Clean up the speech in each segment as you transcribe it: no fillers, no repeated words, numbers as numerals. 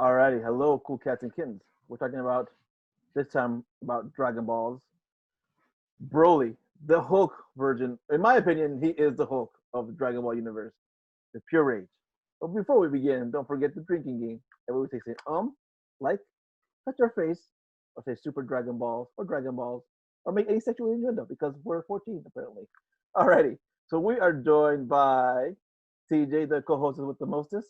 Alrighty, hello, cool cats and kittens. We're talking about this time about Dragon Balls. Broly, the Hulk version. In my opinion, he is the Hulk of the Dragon Ball universe, the pure rage. But before we begin, don't forget the drinking game. Everybody takes it like, touch our face, or say Super Dragon Balls or Dragon Balls, or make any sexual innuendo because we're 14 apparently. Alrighty, so we are joined by TJ, the co-host with the mostest,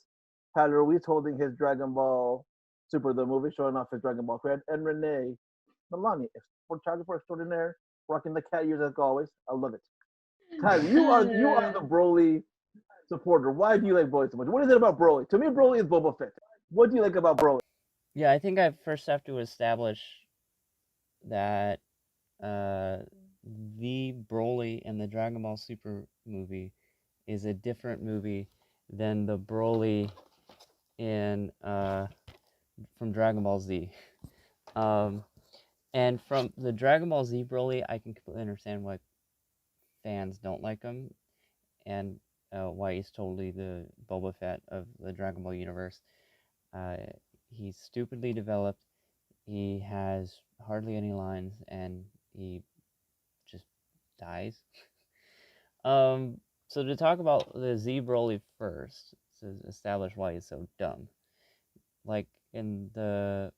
Tyler Ruiz holding his Dragon Ball Super the movie, showing off his Dragon Ball cred, and Renee Milani, photographer extraordinaire, rocking the cat ears as always. I love it. Tyler, you are the Broly supporter. Why do you like Broly so much? What is it about Broly? To me, Broly is Boba Fett. What do you like about Broly? Yeah, I think I first have to establish that uh, the Broly and the Dragon Ball Super movie is a different movie than the Broly in from Dragon Ball Z. Um, and from the Dragon Ball Z Broly, I can completely understand why fans don't like him and why he's totally the Boba Fett of the Dragon Ball universe. Uh, he's stupidly developed. He has hardly any lines, and he just dies. um, so to talk about the Z Broly first, to establish why he's so dumb. Like in the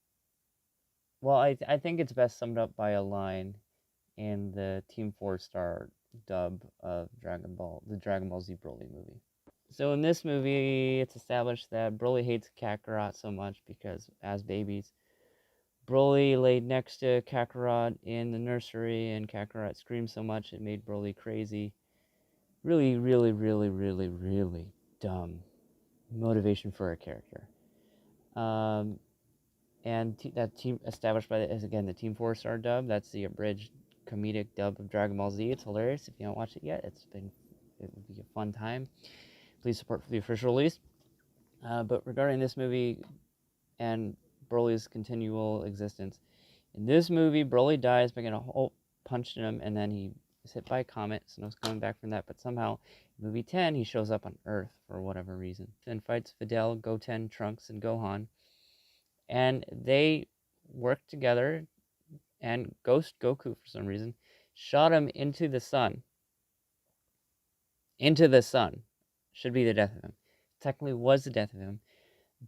well, I think it's best summed up by a line in the Team 4-Star dub of Dragon Ball, the Dragon Ball Z Broly movie. So in this movie, it's established that Broly hates Kakarot so much because as babies, Broly laid next to Kakarot in the nursery, and Kakarot screamed so much it made Broly crazy. Really, really, really, really, really dumb motivation for a character. Um, and that team established by is again the Team 4-Star dub. That's the abridged comedic dub of Dragon Ball Z. It's hilarious. If you haven't watched it yet, it would be a fun time. Please support for the official release. But regarding this movie and Broly's continual existence, in this movie, Broly dies by getting a hole punched in him, and then he is hit by a comet, so no one's coming back from that. But somehow, in movie 10, he shows up on Earth for whatever reason, and fights Videl, Goten, Trunks, and Gohan, and they work together. And Ghost Goku, for some reason, shot him into the sun. Into the sun should be the death of him. Technically, was the death of him,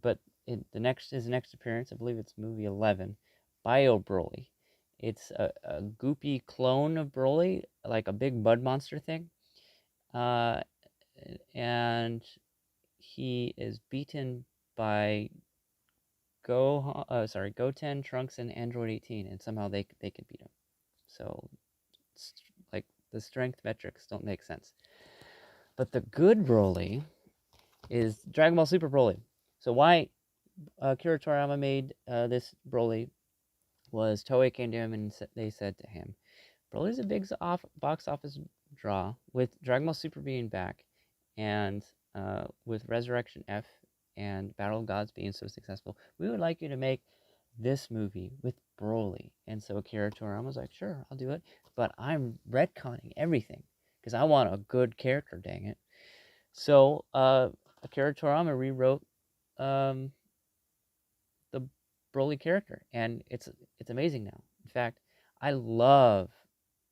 but his next appearance, I believe it's movie 11, Bio Broly. It's a goopy clone of Broly, like a big mud monster thing. Uh, and he is beaten by Goten, Trunks, and Android 18, and somehow they can beat him. So, like, the strength metrics don't make sense. But the good Broly is Dragon Ball Super Broly. So why Akira Toriyama made this Broly was Toei came to him and they said to him, Broly's a big box office draw with Dragon Ball Super being back, and with Resurrection F and Battle of Gods being so successful, we would like you to make this movie with Broly. And so Akira Toriyama was like, sure, I'll do it, but I'm retconning everything because I want a good character, dang it. So Akira Toriyama rewrote um, the Broly character, and it's amazing now. In fact, I love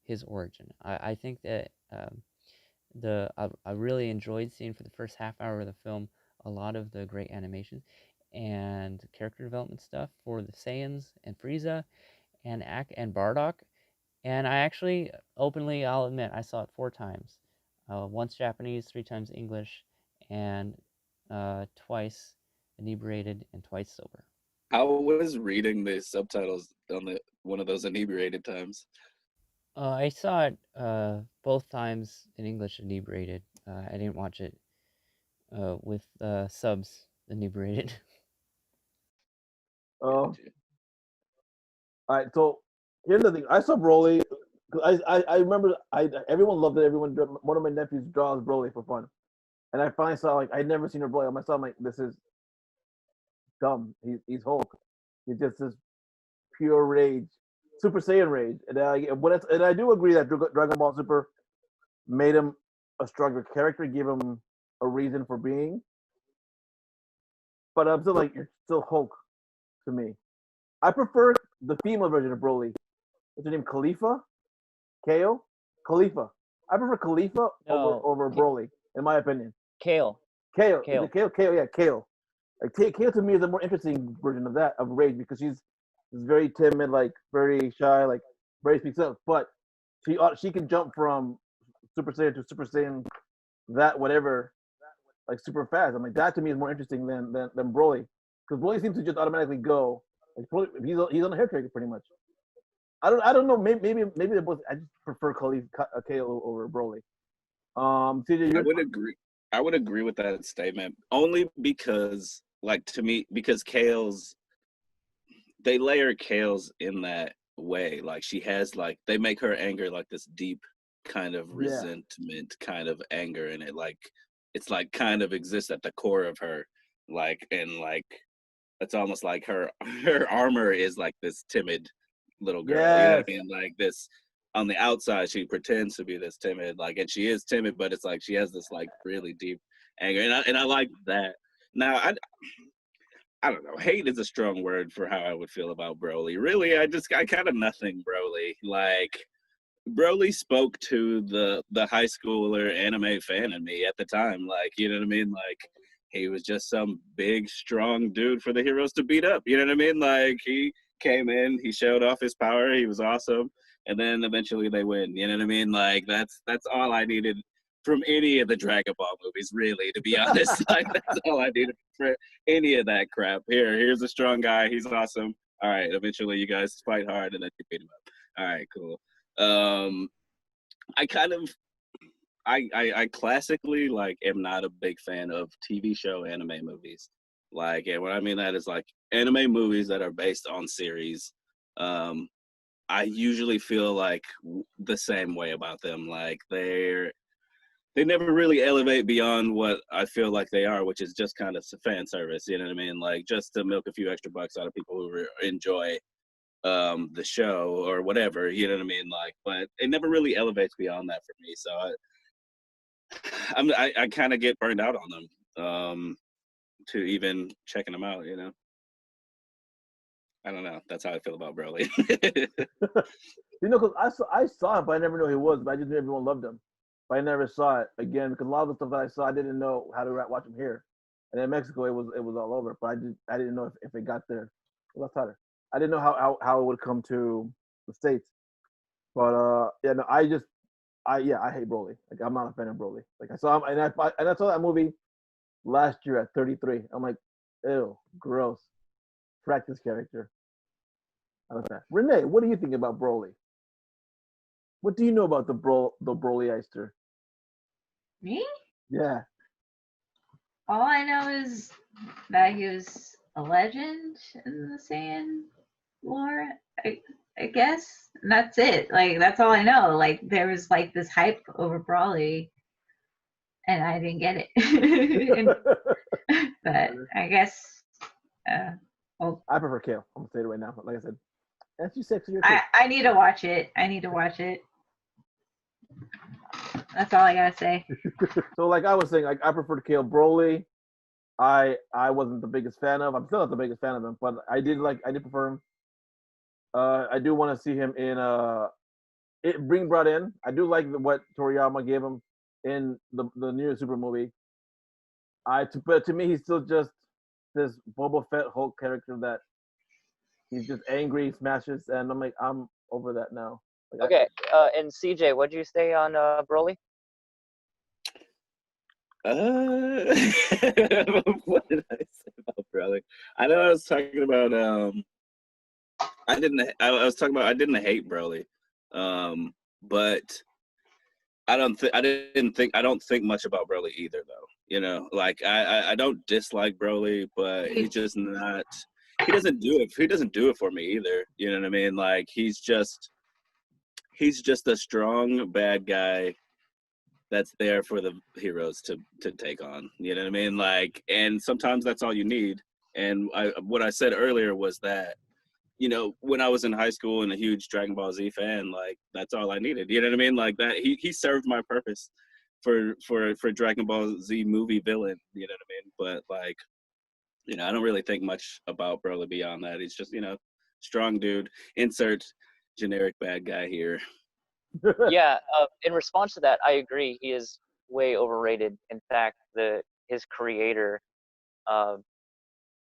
his origin. I think that I really enjoyed seeing for the first half hour of the film a lot of the great animation and character development stuff for the Saiyans and Frieza and and Bardock. And I actually openly, I'll admit, I saw it 4 times. Once Japanese, 3 times English, and twice inebriated and twice sober. How was reading the subtitles on the one of those inebriated times? I saw it both times in English inebriated. I didn't watch it with subs inebriated. Oh, Gotcha. all right. So here's the thing. I saw Broly. I remember everyone loved it. Everyone, one of my nephews draws Broly for fun, and I finally saw like I'd never seen a Broly. I saw like this is dumb. He's Hulk. He's just this pure rage, Super Saiyan rage. And I do agree that Dragon Ball Super made him a stronger character, gave him a reason for being. But I'm still like, you're still Hulk. to me. I prefer the female version of Broly. What's her name? Kale? Khalifa. I prefer Khalifa No, over Broly, in my opinion. Kale. Kale. Is Kale. it Kale? Kale, yeah, Kale. Like Kale to me is a more interesting version of that of Rage because she's very timid, like very shy, like very speaks up. But she can jump from Super Saiyan to Super Saiyan, that whatever, like super fast. I'm like that to me is more interesting than Broly because Broly seems to just automatically go. Like Broly, he's on a hair trigger pretty much. I don't know. Maybe they're both. I just prefer Kale over Broly. CJ, I would agree. I would agree with that statement only because, like, to me, because they layer Kale's in that way. Like, she has, like, they make her anger like this deep kind of resentment, kind of anger in it. Like, it's like kind of exists at the core of her. Like, and like, it's almost like her armor is like this timid little girl. You know what I mean? Like this on the outside, she pretends to be this timid, like, and she is timid, but it's like she has this like really deep anger, and I like that. Now, I don't know. Hate is a strong word for how I would feel about Broly. Really, I kind of nothing Broly. Like Broly spoke to the high schooler anime fan in me at the time. Like, you know what I mean? Like he was just some big, strong dude for the heroes to beat up. You know what I mean? Like he came in, he showed off his power, he was awesome, and then eventually they win. You know what I mean? Like that's all I needed from any of the Dragon Ball movies, really, to be honest. Like that's all I needed for any of that crap. Here's a strong guy, he's awesome. All right, eventually you guys fight hard and then you beat him up. All right, cool. I kind of I classically like am not a big fan of TV show anime movies. Like, and what I mean that is like anime movies that are based on series. I usually feel like the same way about them. Like they never really elevate beyond what I feel like they are, which is just kind of fan service. You know what I mean? Like just to milk a few extra bucks out of people who enjoy the show or whatever. You know what I mean? Like, but it never really elevates beyond that for me. So I kind of get burned out on them to even checking them out, you know. I don't know. That's how I feel about Broly. You know, because I saw him, but I never knew who he was. But I just knew everyone loved him. But I never saw it again because a lot of the stuff that I saw, I didn't know how to watch him here. And in Mexico, it was all over. But I didn't know if it got there. Well, that's harder. I didn't know how it would come to the States. But yeah, no, I hate Broly. Like I'm not a fan of Broly. Like I saw him and I saw that movie last year at 33. I'm like, ew, gross. Frack this character. I like that. Renee, what do you think about Broly? What do you know about the Broly-eister? Me? Yeah. All I know is that he was a legend in the Saiyan lore, I guess. And that's it. Like, that's all I know. Like, there was, like, this hype over Broly, and I didn't get it. But I guess, well, I prefer Kale. I'm going to say it right now. Like I said, that's you sexy. I need to watch it. That's all I gotta say. So, like I was saying, like I prefer to Kale. Broly, I wasn't the biggest fan of. I'm still not the biggest fan of him, but I did prefer him. I do want to see him in being brought in. I do like what Toriyama gave him in the new Super movie. But to me, he's still just this Boba Fett Hulk character that he's just angry, smashes, and I'm like, I'm over that now. Like, Okay, and CJ, what'd you say on Broly? What did I say about Broly? I know I was talking about I didn't hate Broly, but I don't think much about Broly either though. You know, like I don't dislike Broly, but he's just not. He doesn't do it for me either. You know what I mean? Like he's just a strong bad guy that's there for the heroes to take on. You know what I mean? Like, and sometimes that's all you need. And what I said earlier was that, you know, when I was in high school and a huge Dragon Ball Z fan, like that's all I needed. You know what I mean? Like that he served my purpose for Dragon Ball Z movie villain. You know what I mean? But like, I don't really think much about Broly beyond that. He's just, strong dude. Insert generic bad guy here. Yeah, in response to that, I agree. He is way overrated. In fact, his creator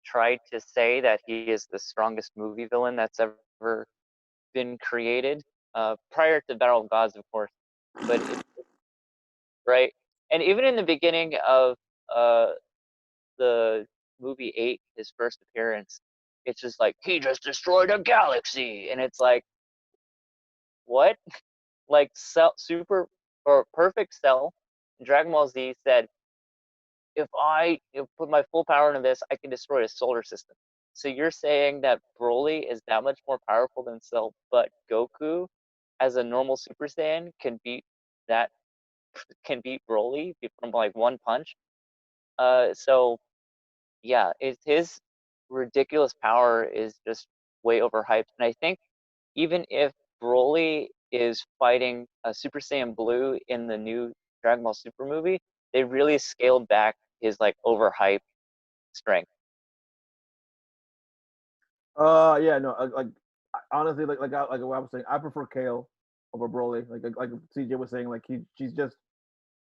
tried to say that he is the strongest movie villain that's ever been created, prior to Battle of Gods, of course. But right, and even in the beginning of the movie 8, his first appearance, it's just like, he just destroyed a galaxy, and it's like, what? Like super or perfect Cell in Dragon Ball Z said, if I put my full power into this, I can destroy a solar system. So you're saying that Broly is that much more powerful than Cell, but Goku, as a normal Super Saiyan, can beat Broly from like one punch. So yeah, his ridiculous power is just way overhyped. And I think even if Broly is fighting a Super Saiyan Blue in the new Dragon Ball Super movie, they really scaled back his like overhyped strength. Yeah, no, honestly, like what I was saying, I prefer Kale over Broly. Like CJ was saying, like she's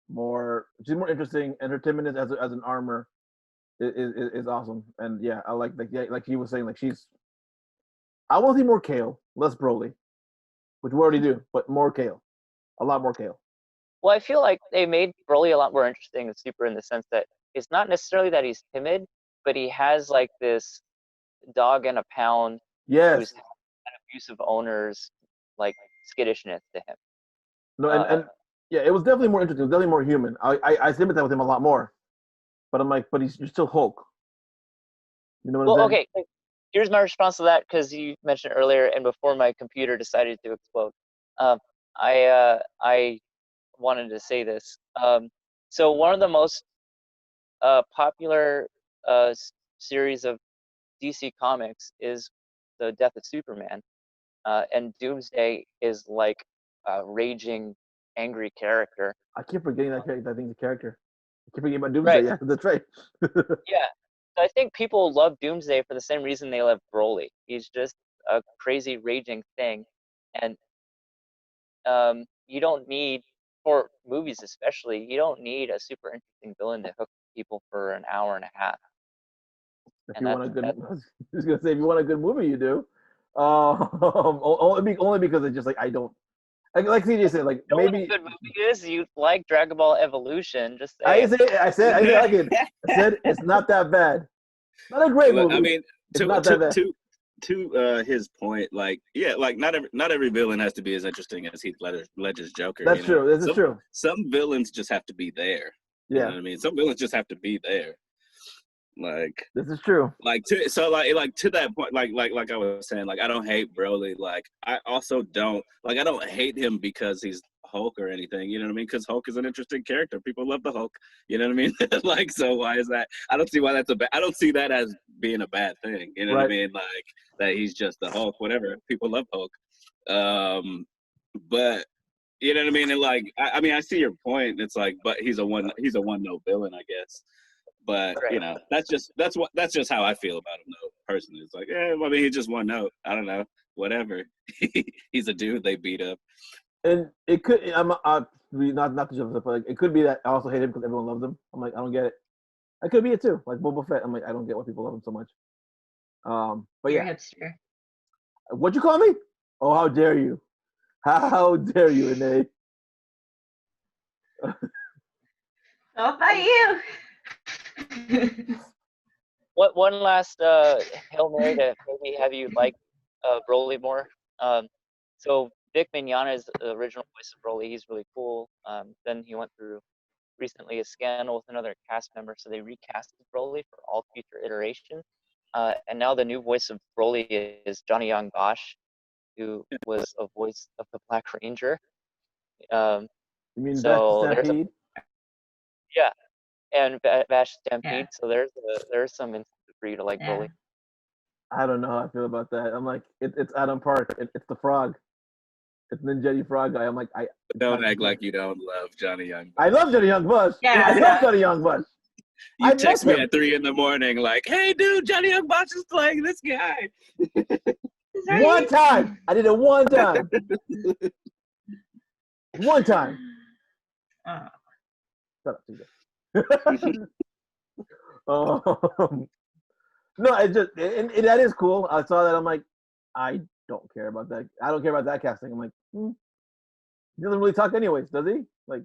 more interesting, and her timidness as an armor is awesome. And yeah, I like he was saying, like I want to see more Kale, less Broly, which we already do, but more Kale, a lot more Kale. Well, I feel like they made Broly a lot more interesting and Super in the sense that it's not necessarily that he's timid, but he has like this dog and a pound Yes. who's had abusive owners, like skittishness to him. No, and yeah, it was definitely more interesting. It was definitely more human. I sympathize with him a lot more, but I'm like, but you're still Hulk. You know what I'm saying? Okay. Here's my response to that, because you mentioned earlier, and before my computer decided to explode. I wanted to say this. So one of the most popular series of DC Comics is the Death of Superman, and Doomsday is like a raging, angry character. I keep forgetting that character. I think the character. I keep forgetting about Doomsday. Right. Yeah, that's right. Yeah, so I think people love Doomsday for the same reason they love Broly. He's just a crazy, raging thing, and you don't need, for movies especially, you don't need a super interesting villain to hook people for an hour and a half. If you want a good, I was just gonna say, if you want a good movie, you do. Only because it's just like I don't. Like CJ said, like maybe a good movie is you like Dragon Ball Evolution. Just I said I like it. I said it's not that bad. Not a great movie. I mean, to his point, like like not every villain has to be as interesting as Heath Ledger's Joker. That's true. This is true. Some villains just have to be there. Yeah. You know what I mean? Some villains just have to be there. Like this is true. Like to that point, like I was saying, like I don't hate Broly. Like I also don't hate him because he's Hulk or anything. You know what I mean? Because Hulk is an interesting character. People love the Hulk. You know what I mean? Like, so why is that? I don't see why that's I don't see that as being a bad thing. You know what I mean? Like that he's just the Hulk. Whatever. People love Hulk. But you know what I mean? And like I mean I see your point. It's like, but he's a one note villain, I guess. But that's just how I feel about him though. Personally, it's like, I mean, he's just one note. I don't know, whatever. He's a dude they beat up. And it could, not to jump up, but like, it could be that I also hate him because everyone loves him. I'm like, I don't get it. It could be it too. Like Boba Fett, I'm like, I don't get why people love him so much. But You're yeah. hipster. What'd you call me? Oh, how dare you? How dare you, Ine? All by you. What one last Hail Mary to maybe have you like Broly more? So Vic Mignogna is the original voice of Broly. He's really cool. Then he went through recently a scandal with another cast member, so they recasted Broly for all future iterations. And now the new voice of Broly is Johnny Young Bosch, who was a voice of the Black Ranger. You mean so Stampede? Yeah, and Vash Stampede. Yeah. So there's some incentive for you to like Broly. I don't know how I feel about that. I'm like, it's Adam Park. It's the frog. It's Ninjetti Frog guy. I'm like, don't act like you don't love Johnny Young Bush. I love Johnny Young Bush. Yeah, I love Johnny Young Bush. You I text met me him. at 3 a.m. like, "Hey, dude, Johnny Young Box is playing this guy." Sorry. One time. I did it one time. One time. Shut up, TJ. No, it's just and that is cool. I saw that. I'm like, I don't care about that. I don't care about that casting. I'm like, he doesn't really talk anyways, does he? Like,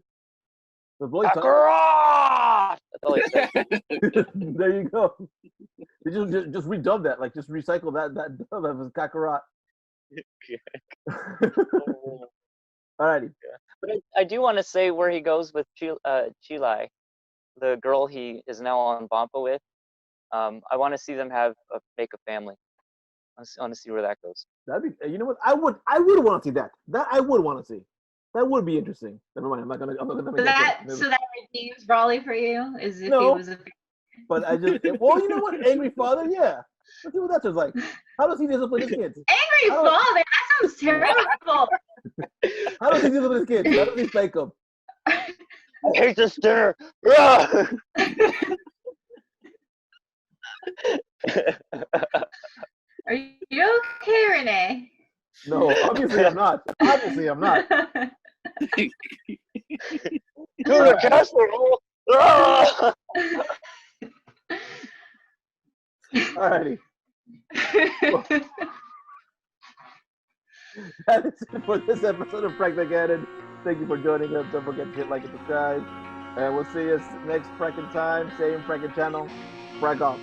the boy talk. Kakarot! That's all he said. There you go. They just redub that. Like, just recycle that dub of his Kakarot. Alrighty. But I do want to say where he goes with Chilai, the girl he is now on Vampa with. I want to see them make a family. I want to see where that goes. That'd be. You know what? I would want to see that. That I would want to see. That would be interesting. Never mind. I'm not gonna make that. So that redeems Brawley for you? Is if No. he was a But I just, well, you know what? Angry father, yeah. Let's see what that's just like. How does he discipline his kids? angry father? That sounds terrible. How does he discipline his kids? How does he spank them? I hate this dinner. Are you okay, Renee? No, obviously I'm not. Obviously I'm not. You're a casserole. Alrighty. That is it for this episode of Frack Again. Thank you for joining us. Don't forget to hit like and subscribe. And we'll see you next Frackin' time. Same Frackin' channel. Frack off.